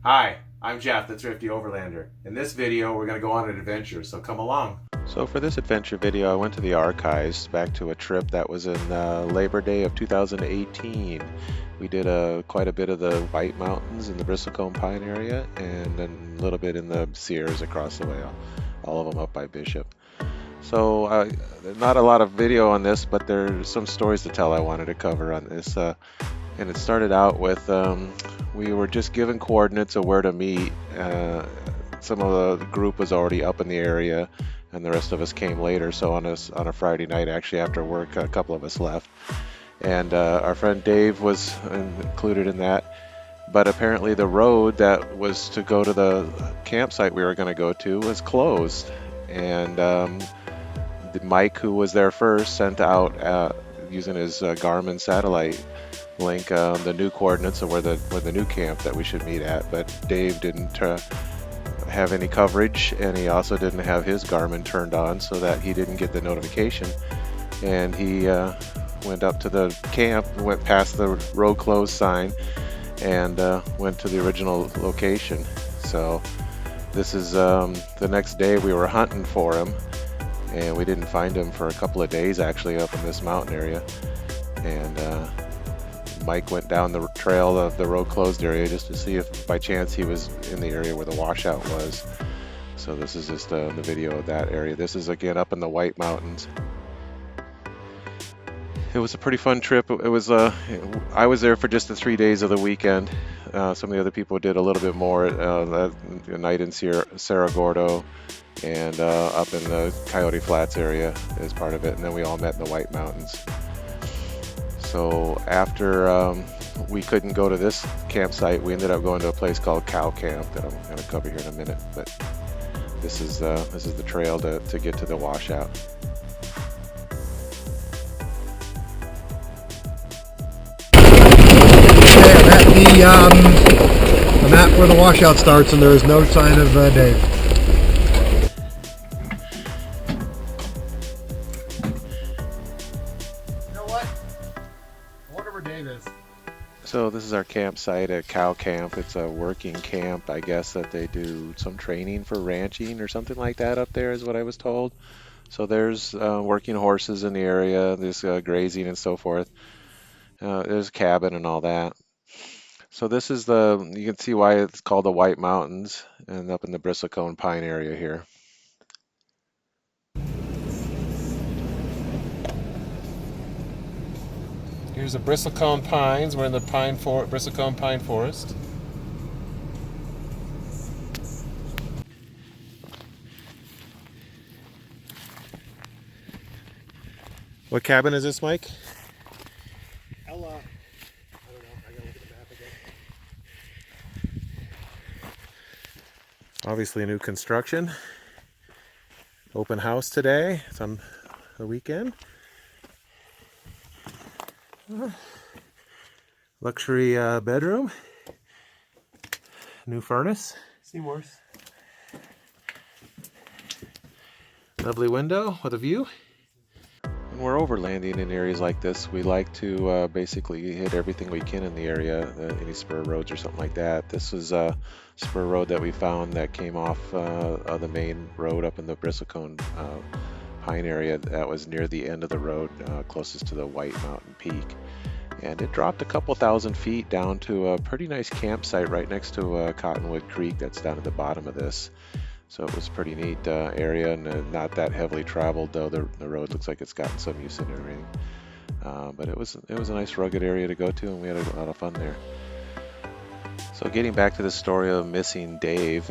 Hi, I'm Jeff, the Thrifty Overlander. In this video, we're going to go on an adventure, so come along. So for this adventure video, I went to the archives back to a trip that was in Labor Day of 2018. We did quite a bit of the White Mountains in the Bristlecone Pine area, and then a little bit in the Sierras across the way, all of them up by Bishop. So not a lot of video on this, but there's some stories to tell I wanted to cover on this. And it started out with we were just given coordinates of where to meet. Some of the group was already up in the area, and the rest of us came later. So on a Friday night, actually after work, a couple of us left, and our friend Dave was included in that. But apparently the road that was to go to the campsite we were going to go to was closed, and Mike, who was there first, sent out using his Garmin satellite link the new coordinates of where the new camp that we should meet at. But Dave didn't have any coverage, and he also didn't have his Garmin turned on, so that he didn't get the notification. And he went up to the camp, went past the road closed sign, and went to the original location. So this is the next day we were hunting for him, and we didn't find him for a couple of days actually up in this mountain area. And Mike went down the trail of the road closed area just to see if by chance he was in the area where the washout was. So this is just the video of that area. This is again up in the White Mountains. It was a pretty fun trip. It was I was there for just the 3 days of the weekend. Some of the other people did a little bit more. That night in Cerro Gordo and up in the Coyote Flats area as part of it, and then we all met in the White Mountains. So after we couldn't go to this campsite, we ended up going to a place called Cow Camp that I'm going to cover here in a minute. But this is the trail to get to the washout. The map where the washout starts, and there is no sign of Dave. You know what? I wonder where Dave is. So this is our campsite at Cow Camp. It's a working camp, I guess, that they do some training for ranching or something like that up there, is what I was told. So there's working horses in the area, there's grazing and so forth. There's a cabin and all that. So this is you can see why it's called the White Mountains, and up in the Bristlecone Pine area here. Here's the Bristlecone Pines. We're in the Bristlecone Pine Forest. What cabin is this, Mike? Ella. I don't know. I gotta look at the map again. Obviously new construction. Open house today. It's on the weekend. Luxury bedroom. New furnace. Seymour's. Lovely window with a view. When we're overlanding in areas like this, we like to basically hit everything we can in the area, any spur roads or something like that. This was a spur road that we found that came off of the main road up in the Bristlecone Pine area that was near the end of the road, closest to the White Mountain Peak. And it dropped a couple thousand feet down to a pretty nice campsite right next to Cottonwood Creek that's down at the bottom of this. So it was a pretty neat area, and not that heavily traveled, though the road looks like it's gotten some use and everything. But it was a nice rugged area to go to, and we had a lot of fun there. So getting back to the story of missing Dave,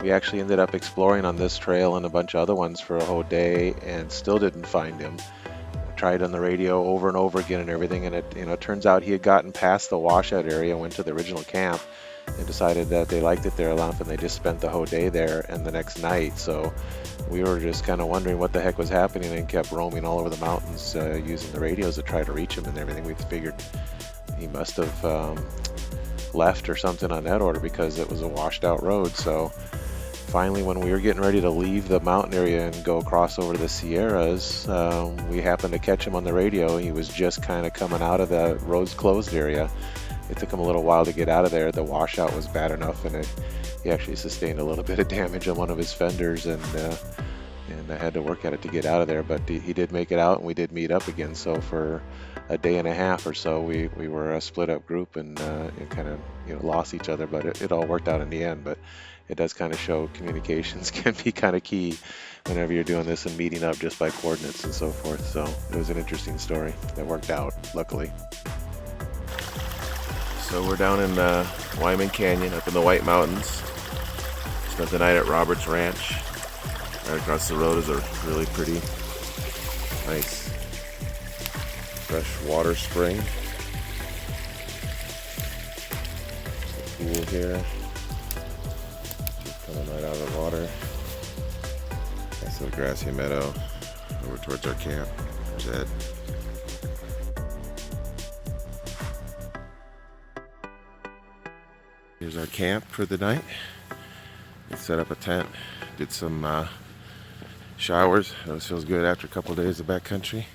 we actually ended up exploring on this trail and a bunch of other ones for a whole day and still didn't find him. Tried on the radio over and over again and everything, and it turns out he had gotten past the washout area, went to the original camp, and decided that they liked it there enough, and they just spent the whole day there and the next night. So we were just kind of wondering what the heck was happening, and kept roaming all over the mountains using the radios to try to reach him and everything. We figured he must have left or something on that order, because it was a washed out road. So finally, when we were getting ready to leave the mountain area and go across over to the Sierras, we happened to catch him on the radio. He was just kind of coming out of the roads closed area, it took him a little while to get out of there. The washout was bad enough, and he actually sustained a little bit of damage on one of his fenders, and I had to work at it to get out of there. But he did make it out, and we did meet up again. So for a day and a half or so, we were a split up group, and kind of lost each other. But it all worked out in the end. But it does kind of show communications can be kind of key whenever you're doing this and meeting up just by coordinates and so forth. So it was an interesting story that worked out, luckily. So we're down in Lyman Canyon up in the White Mountains. Spent the night at Robert's Ranch. Right across the road is a really pretty, nice, fresh water spring. There's a pool here. Just coming right out of the water. Nice little grassy meadow over towards our camp. There's Ed. Here's our camp for the night. We set up a tent, did some showers. It feels good after a couple of days of backcountry.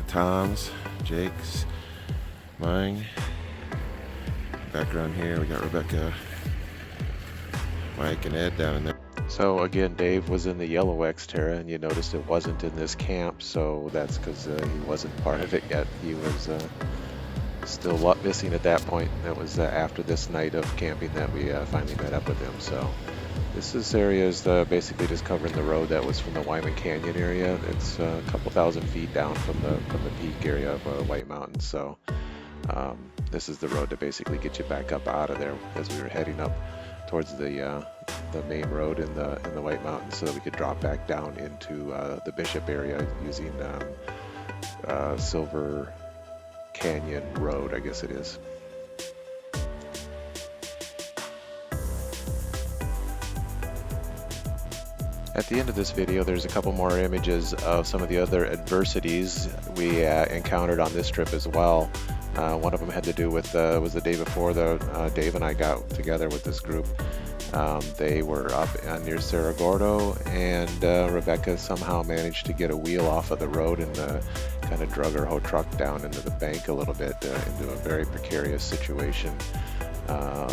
Tom's, Jake's, mine. Background here, we got Rebecca, Mike, and Ed down in there. So again, Dave was in the Yellow Xterra, and you noticed it wasn't in this camp, so that's because he wasn't part of it yet. He was still a lot missing at that point. That was after this night of camping that we finally met up with him. So this area is basically just covering the road that was from the Lyman Canyon area. It's a couple thousand feet down from the peak area of White Mountains. So this is the road to basically get you back up out of there as we were heading up towards the main road in the White Mountains, so that we could drop back down into the Bishop area using Silver Canyon Road, I guess it is. At the end of this video, there's a couple more images of some of the other adversities we encountered on this trip as well. One of them had to do with was the day before Dave and I got together with this group. They were up near Cerro Gordo, and Rebecca somehow managed to get a wheel off of the road and kind of drug her whole truck down into the bank a little bit, into a very precarious situation.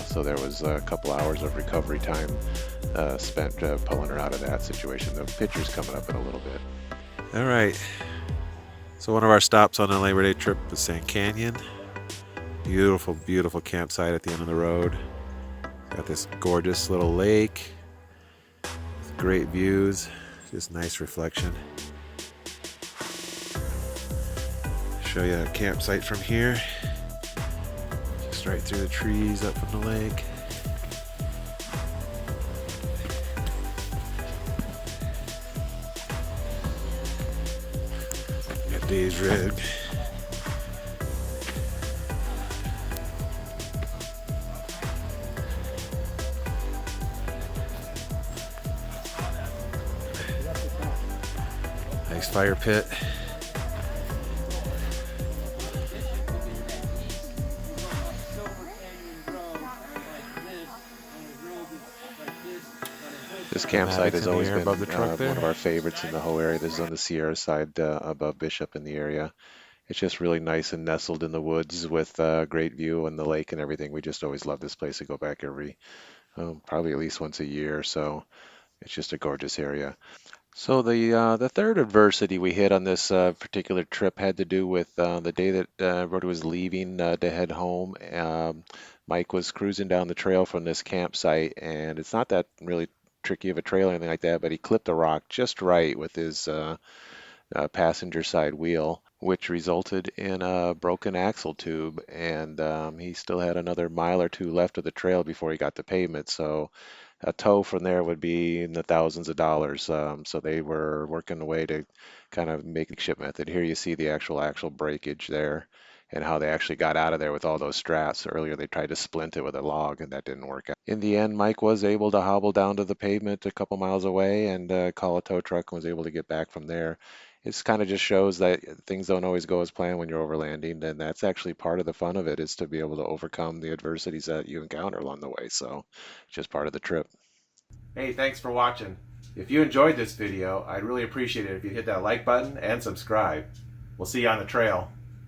So there was a couple hours of recovery time spent pulling her out of that situation. The picture's coming up in a little bit. All right. So one of our stops on the Labor Day trip was Sand Canyon. Beautiful, beautiful campsite at the end of the road. Got this gorgeous little lake with great views, just nice reflection. Show you a campsite from here. Just right through the trees up from the lake. Got Dave's rig. Nice fire pit. This campsite has always been above the truck one there. of our favorites in the whole area. This is on the Sierra side above Bishop in the area. It's just really nice and nestled in the woods with a great view and the lake and everything. We just always love this place. To go back every, probably at least once a year. So it's just a gorgeous area. So the third adversity we hit on this particular trip had to do with the day that Brody was leaving to head home. Mike was cruising down the trail from this campsite, and it's not that really tricky of a trail or anything like that, but he clipped a rock just right with his passenger side wheel, which resulted in a broken axle tube, and he still had another mile or two left of the trail before he got to pavement. So a tow from there would be in the thousands of dollars. So they were working a way to kind of make a ship method. Here you see the actual breakage there and how they actually got out of there with all those straps. Earlier they tried to splint it with a log, and that didn't work out. In the end, Mike was able to hobble down to the pavement a couple miles away and call a tow truck, and was able to get back from there. It kind of just shows that things don't always go as planned when you're overlanding, and that's actually part of the fun of it, is to be able to overcome the adversities that you encounter along the way. So it's just part of the trip. Hey, thanks for watching. If you enjoyed this video, I'd really appreciate it if you'd hit that like button and subscribe. We'll see you on the trail.